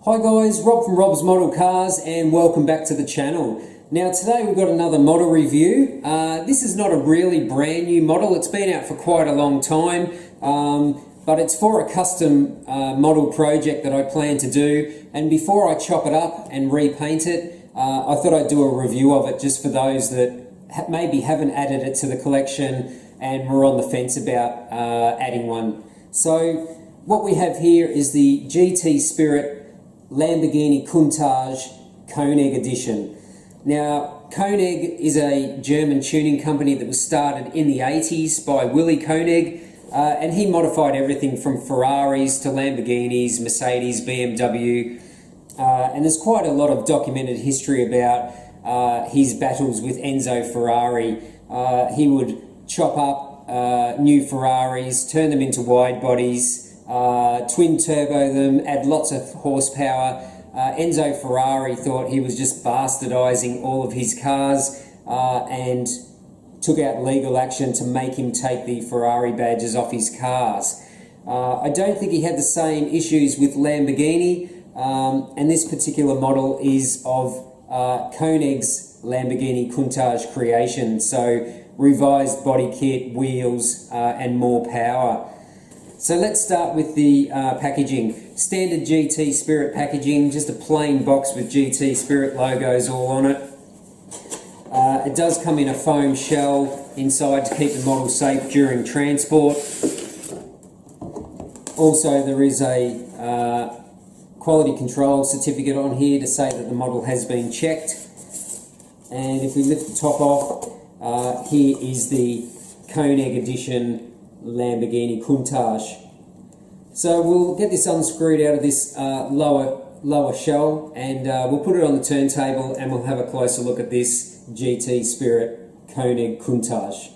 Hi guys, Rob from Rob's Model Cars and welcome back to the channel. Now today we've got another model review. This is not a really brand new model, it's been out for quite a long time, but it's for a custom model project that I plan to do, and before I chop it up and repaint it, I thought I'd do a review of it just for those that maybe haven't added it to the collection and were on the fence about adding one. So what we have here is the GT Spirit Lamborghini Countach KOENIG edition. Now, KOENIG is a German tuning company that was started in the 80s by Willy Koenig, and he modified everything from Ferraris to Lamborghinis, Mercedes, BMW, and there's quite a lot of documented history about his battles with Enzo Ferrari. He would chop up new Ferraris, turn them into wide bodies, twin turbo them, add lots of horsepower. Enzo Ferrari thought he was just bastardizing all of his cars and took out legal action to make him take the Ferrari badges off his cars. I don't think he had the same issues with Lamborghini, and this particular model is of Koenig's Lamborghini Countach creation, so revised body kit, wheels, and more power. So let's start with the packaging. Standard GT Spirit packaging, just a plain box with GT Spirit logos all on it. It does come in a foam shell inside to keep the model safe during transport. Also there is a quality control certificate on here to say that the model has been checked. And if we lift the top off, here is the KOENIG edition Lamborghini Countach. So we'll get this unscrewed out of this lower shell, and we'll put it on the turntable and we'll have a closer look at this GT Spirit KOENIG Countach.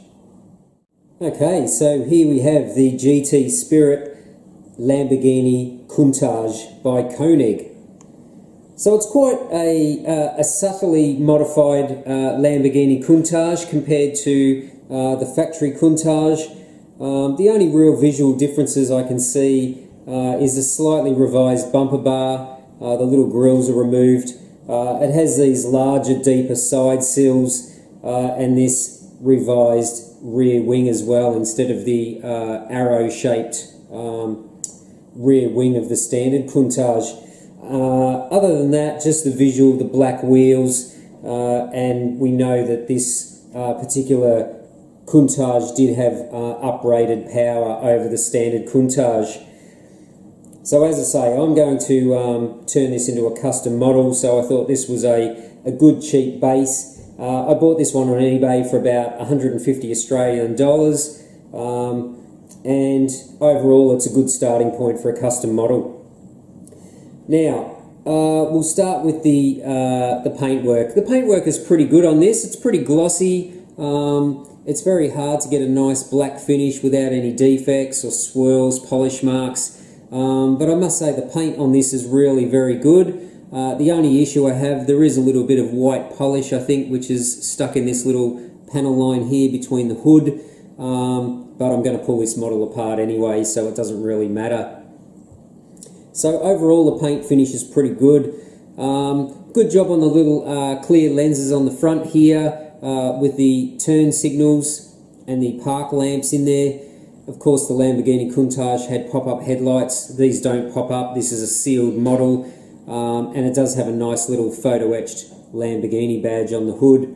Okay, so here we have the GT Spirit Lamborghini Countach by KOENIG. So it's quite a subtly modified Lamborghini Countach compared to the factory Countach. The only real visual differences I can see is a slightly revised bumper bar. The little grills are removed. It has these larger, deeper side sills and this revised rear wing as well, instead of the arrow-shaped rear wing of the standard Countach. Other than that, just the visual, the black wheels, and we know that this particular Countach did have uprated power over the standard Countach. So as I say, I'm going to turn this into a custom model, so I thought this was a good cheap base. I bought this one on eBay for about 150 Australian dollars, and overall it's a good starting point for a custom model. Now, we'll start with the paintwork. The paintwork is pretty good on this. It's pretty glossy. It's very hard to get a nice black finish without any defects or swirls, polish marks, but I must say the paint on this is really very good. The only issue I have, there is a little bit of white polish, I think, which is stuck in this little panel line here between the hood, but I'm going to pull this model apart anyway, so it doesn't really matter. So overall the paint finish is pretty good. Good job on the little clear lenses on the front here, with the turn signals and the park lamps in there. Of course the Lamborghini Countach had pop-up headlights. These don't pop up, this is a sealed model, and it does have a nice little photo-etched Lamborghini badge on the hood.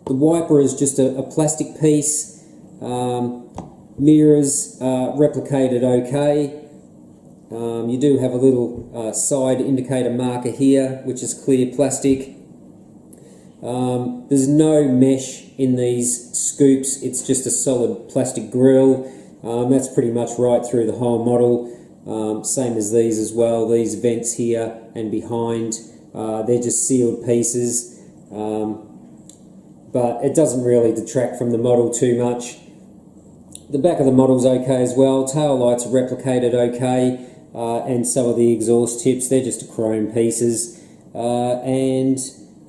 The wiper is just a plastic piece. Mirrors replicated okay. You do have a little side indicator marker here, which is clear plastic. There's no mesh in these scoops, it's just a solid plastic grille. That's pretty much right through the whole model. Same as these as well, these vents here and behind, they're just sealed pieces, but it doesn't really detract from the model too much. The back of the model's okay as well, tail lights are replicated okay, and some of the exhaust tips, they're just chrome pieces, and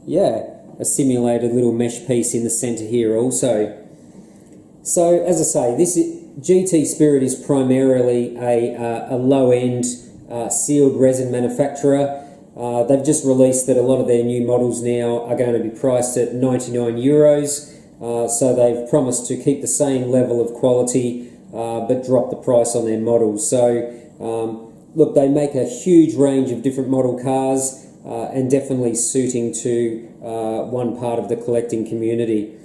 yeah, a simulated little mesh piece in the center here also. So as I say, this GT Spirit is primarily a low-end sealed resin manufacturer. They've just released that a lot of their new models now are going to be priced at 99 euros. So they've promised to keep the same level of quality but drop the price on their models. So look, they make a huge range of different model cars and definitely suiting to one part of the collecting community.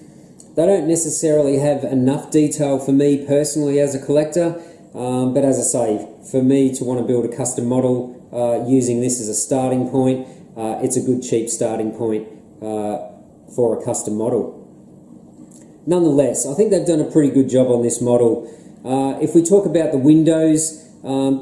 They don't necessarily have enough detail for me personally as a collector, but as I say, for me to want to build a custom model using this as a starting point, it's a good cheap starting point for a custom model. Nonetheless, I think they've done a pretty good job on this model. If we talk about the windows,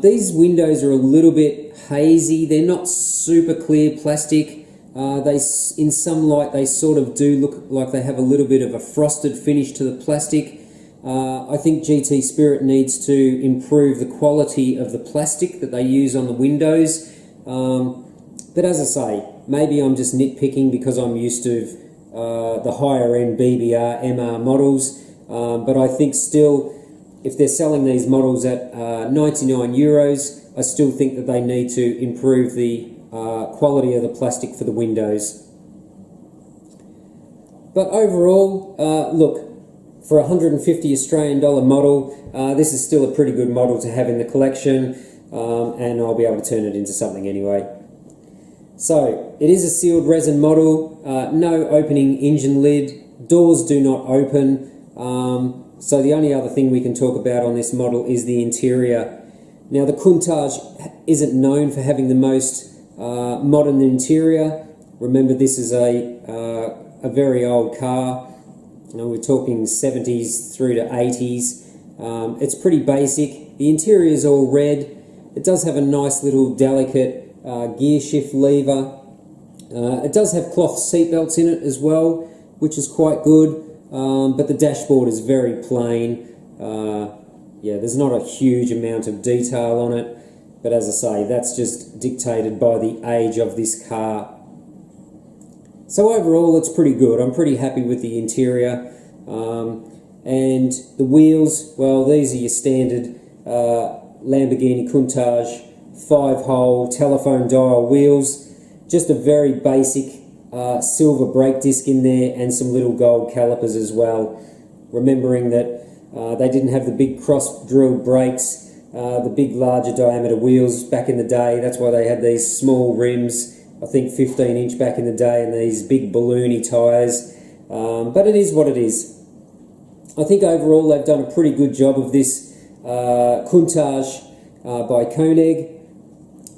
these windows are a little bit hazy. They're not super clear plastic. In some light, they sort of do look like they have a little bit of a frosted finish to the plastic. I think GT Spirit needs to improve the quality of the plastic that they use on the windows. But as I say, maybe I'm just nitpicking because I'm used to the higher end BBR, MR models. But I think still, if they're selling these models at 99 euros, I still think that they need to improve the quality of the plastic for the windows. But overall, look, for a $150 Australian model, this is still a pretty good model to have in the collection, and I'll be able to turn it into something anyway. So, it is a sealed resin model, no opening engine lid, doors do not open, so the only other thing we can talk about on this model is the interior. Now, the Countach isn't known for having the most modern interior. Remember, this is a very old car. You know, we're talking 70s through to 80s. It's pretty basic. The interior is all red. It does have a nice little delicate gear shift lever. It does have cloth seat belts in it as well, which is quite good. But the dashboard is very plain. Yeah, there's not a huge amount of detail on it. But as I say, that's just dictated by the age of this car. So overall, it's pretty good. I'm pretty happy with the interior. And the wheels, well, these are your standard Lamborghini Countach 5-hole telephone dial wheels. Just a very basic silver brake disc in there and some little gold calipers as well. Remembering that they didn't have the big cross-drilled brakes, the big larger diameter wheels back in the day. That's why they had these small rims, I think 15-inch back in the day, and these big balloony tyres. But it is what it is. I think overall they've done a pretty good job of this Countach by KOENIG.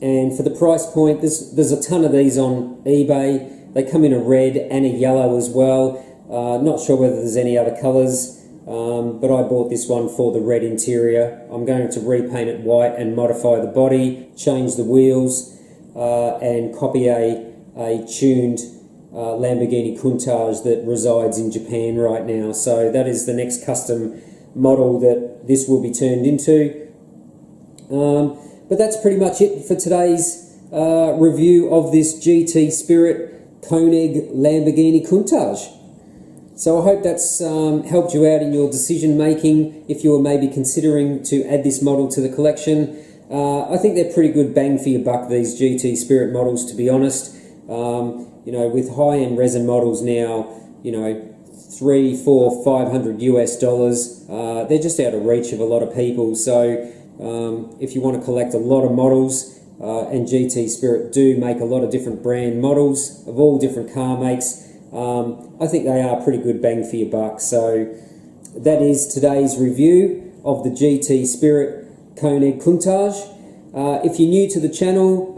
And for the price point, there's a ton of these on eBay. They come in a red and a yellow as well. Not sure whether there's any other colours. But I bought this one for the red interior. I'm going to repaint it white and modify the body, change the wheels, and copy a tuned Lamborghini Countach that resides in Japan right now. So that is the next custom model that this will be turned into. But that's pretty much it for today's review of this GT Spirit KOENIG Lamborghini Countach. So I hope that's helped you out in your decision making if you were maybe considering to add this model to the collection. I think they're pretty good bang for your buck, these GT Spirit models, to be honest. You know, with high-end resin models now, you know, $300, $400, $500 US, they're just out of reach of a lot of people. So if you want to collect a lot of models, and GT Spirit do make a lot of different brand models of all different car makes, I think they are pretty good bang for your buck. So that is today's review of the GT Spirit KOENIG Countach. If you're new to the channel,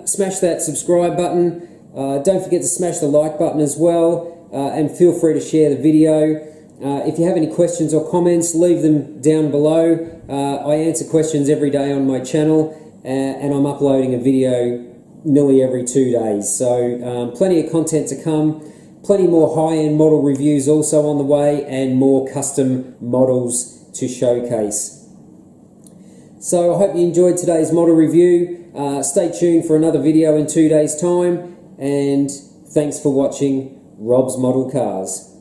smash that subscribe button. Don't forget to smash the like button as well, and feel free to share the video. If you have any questions or comments, leave them down below. I answer questions every day on my channel, and I'm uploading a video nearly every 2 days. So plenty of content to come. Plenty more high-end model reviews also on the way, and more custom models to showcase. So I hope you enjoyed today's model review. Stay tuned for another video in 2 days' time, and thanks for watching Rob's Model Cars.